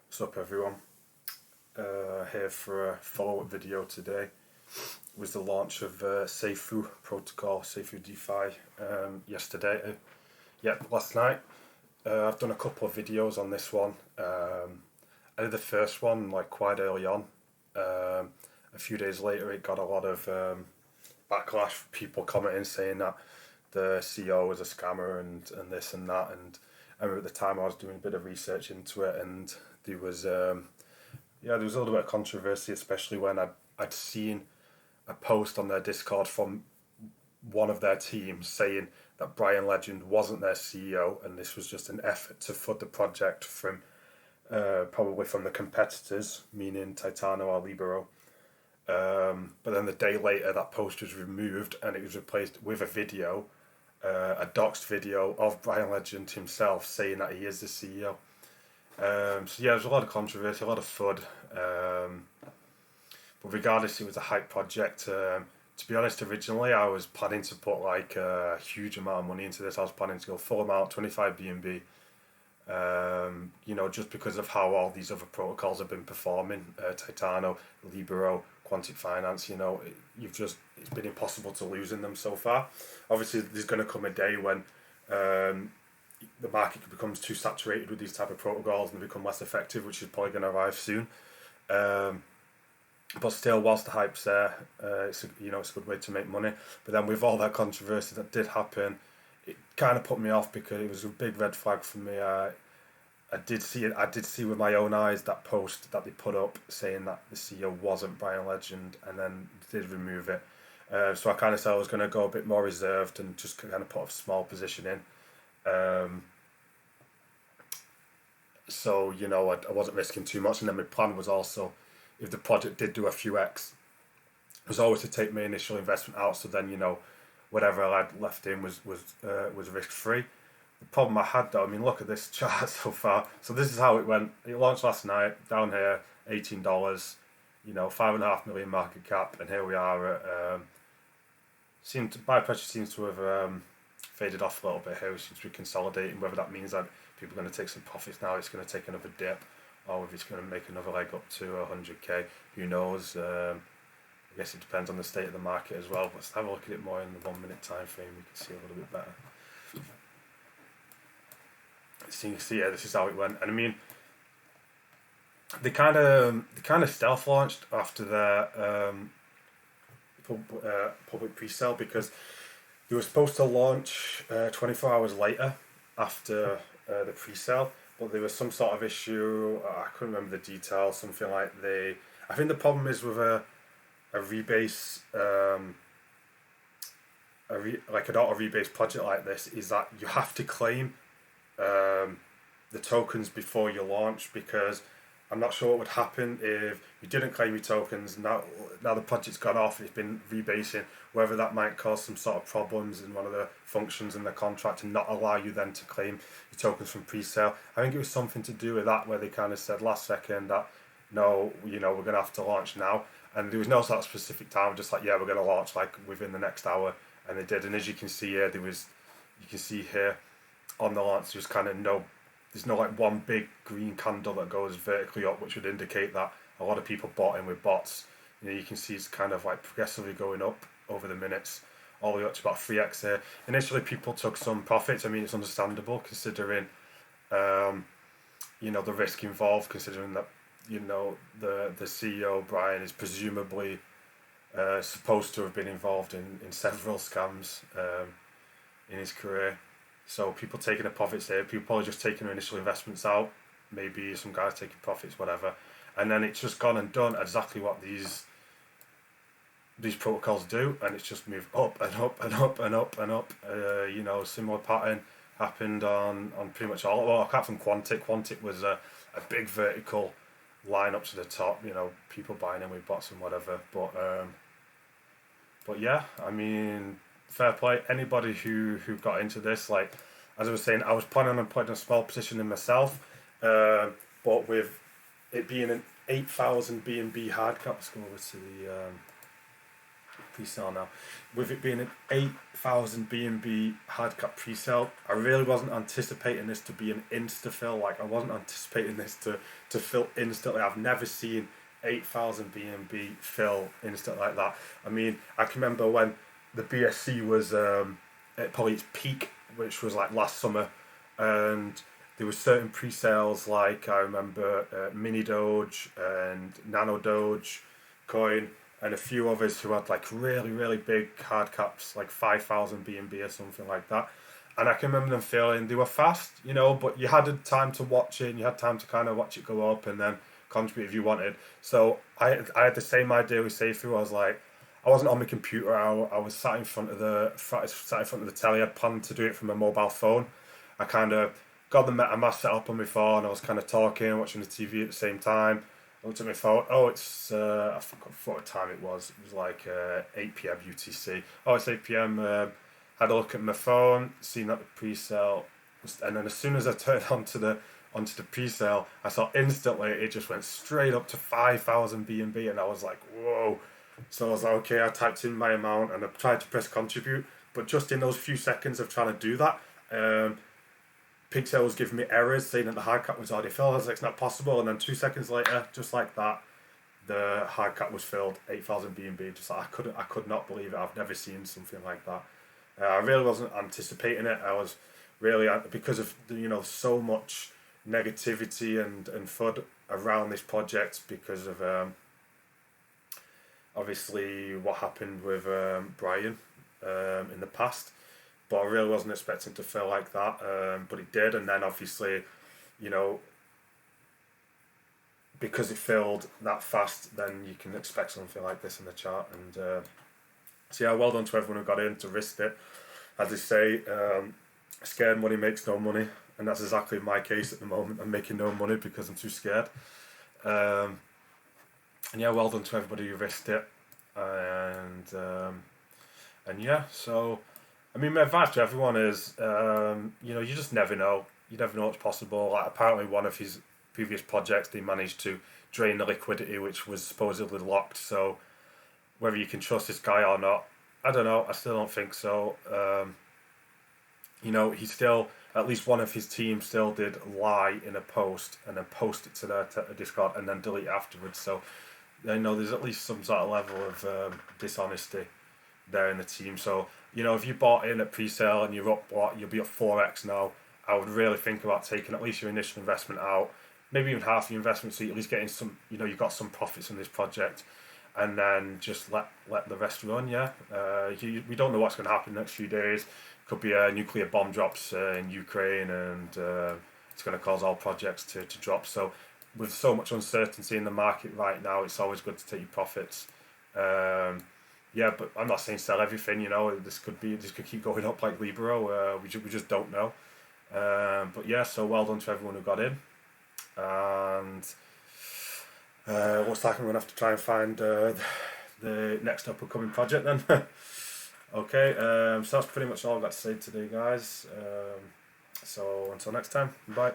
What's up, everyone? Here for a follow-up video today. It was the launch of Safuu protocol, Safuu DeFi, yesterday. Last night. I've done a couple of videos on this one. I did the first one quite early on. A few days later, it got a lot of backlash. People commenting saying that the CEO was a scammer and this and that. And I remember at the time I was doing a bit of research into it, and there was a little bit of controversy, especially when I'd seen a post on their Discord from one of their teams saying that Brian Legend wasn't their CEO, and this was just an effort to flood the project from probably from the competitors, meaning Titano or Libero. But then the day later, that post was removed and it was replaced with a video, a doxed video of Brian Legend himself saying that he is the CEO. There's a lot of controversy, a lot of FUD. But regardless, it was a hype project. To be honest, originally I was planning to put a huge amount of money into this. I was planning to go full amount, 25 BNB. Just because of how all these other protocols have been performing, Titano, Libero, Quantic Finance, it's been impossible to lose in them so far. Obviously, there's going to come a day when the market becomes too saturated with these type of protocols and become less effective, which is probably going to arrive soon. But still, whilst the hype's there, it's a good way to make money. But then with all that controversy that did happen, it kind of put me off because it was a big red flag for me. I did see with my own eyes that post that they put up saying that the CEO wasn't Brian Legend, and then did remove it. So I kind of said I was going to go a bit more reserved and just kind of put a small position in. I wasn't risking too much, and then my plan was also, if the project did do a few X, was always to take my initial investment out, so then whatever I had left in was risk free. The problem I had though, look at this chart so far. So this is how it went. It launched last night, down here, $18, 5.5 million market cap, and here we are at, buy pressure seems to have faded off a little bit here. It seems to be consolidating. Whether that means that people are going to take some profits now, it's going to take another dip, or if it's going to make another leg up to 100k, who knows. I guess it depends on the state of the market as well. But let's have a look at it more in the 1 minute time frame. We can see a little bit better. So you can see, this is how it went. And they kind of stealth launched after their public pre-sale, because they were supposed to launch 24 hours later after the pre-sale, but there was some sort of issue. I couldn't remember the details. Something like I think the problem is with a rebase, an auto rebase project like this, is that you have to claim the tokens before you launch, because I'm not sure what would happen if you didn't claim your tokens. Now the project's gone off, it's been rebasing, whether that might cause some sort of problems in one of the functions in the contract and not allow you then to claim your tokens from pre-sale. I think it was something to do with that, where they kind of said last second that no, we're going to have to launch now, and there was no sort of specific time, just we're going to launch within the next hour, and they did. And as you can see here, you can see here on the launch, there's no one big green candle that goes vertically up, which would indicate that a lot of people bought in with bots. You can see it's kind of progressively going up over the minutes, all the way up to about 3x here. Initially, people took some profits. It's understandable considering, the risk involved, considering that, the CEO, Brian, is presumably supposed to have been involved in several scams in his career. So people taking the profits there, people probably just taking their initial investments out, maybe some guys taking profits, whatever, and then it's just gone and done exactly what these protocols do, and it's just moved up and up and up and up and up. Similar pattern happened on pretty much all. Well, apart from Quantic. Quantic was a big vertical line up to the top. People buying in with bots and whatever. But yeah, fair play. Anybody who got into this, as I was saying, I was planning on putting a small position in myself, but with it being an 8,000 BNB hard cap, let's go over to the pre-sale now. With it being an 8,000 BNB hard cap pre-sale, I really wasn't anticipating this to be an insta-fill. Like, I wasn't anticipating this to fill instantly. I've never seen 8,000 BNB fill instant like that. I mean, I can remember when the BSC was at probably its peak, which was like last summer, and there were certain pre-sales, like I remember Mini Doge and Nano Doge Coin, and a few others who had like really, really big hard caps, like 5,000 BNB or something like that. And I can remember them feeling they were fast, you know, but you had time to watch it, and you had time to kind of watch it go up and then contribute if you wanted. So I had the same idea with Safuu. I was like, I wasn't on my computer. I was sat in front of the telly. I planned to do it from a mobile phone. I kind of got the MetaMask set up on my phone. I was kind of talking, watching the TV at the same time. I looked at my phone. Oh, it's I forgot what time it was. It was like 8 p.m. UTC. Oh, it's 8 p.m. Had a look at my phone, seen that the pre-sale, and then as soon as I turned onto the pre-sale, I saw instantly it just went straight up to 5,000 BNB, and I was like, whoa. So I was like, okay, I typed in my amount and I tried to press contribute, but just in those few seconds of trying to do that, Pixel was giving me errors saying that the hard cap was already filled. I was like, it's not possible. And then 2 seconds later, just like that, the hard cap was filled, 8,000 BNB. Just like, I could not believe it. I've never seen something like that. I really wasn't anticipating it. I was really, because of so much negativity and FUD around this project because of obviously what happened with Brian in the past. But I really wasn't expecting to feel like that, but it did. And then obviously, because it filled that fast, then you can expect something like this in the chart. And so yeah, well done to everyone who got in to risk it. As they say, scared money makes no money, and that's exactly my case at the moment. I'm making no money because I'm too scared. And yeah, well done to everybody who risked it. And yeah, so I mean, my advice to everyone is, you just never know. You never know what's possible. Like, apparently, one of his previous projects, they managed to drain the liquidity, which was supposedly locked. So, whether you can trust this guy or not, I don't know. I still don't think so. He still, at least one of his team still did lie in a post and then post it to their Discord and then delete it afterwards. So, there's at least some sort of level of dishonesty there in the team. So, if you bought in at pre-sale and you're up, you'll be at 4x now, I would really think about taking at least your initial investment out, maybe even half your investment, so you're at least getting some, you've got some profits in this project, and then just let the rest run, yeah. We don't know what's going to happen in the next few days. Could be a nuclear bomb drops in Ukraine, and it's going to cause all projects to drop. So with so much uncertainty in the market right now, it's always good to take your profits. Yeah, but I'm not saying sell everything. This could keep going up like Libero. We just don't know. But yeah, so well done to everyone who got in. And looks like I'm gonna have to try and find the next up and coming project then. Okay, so that's pretty much all I've got to say today, guys. So until next time, bye.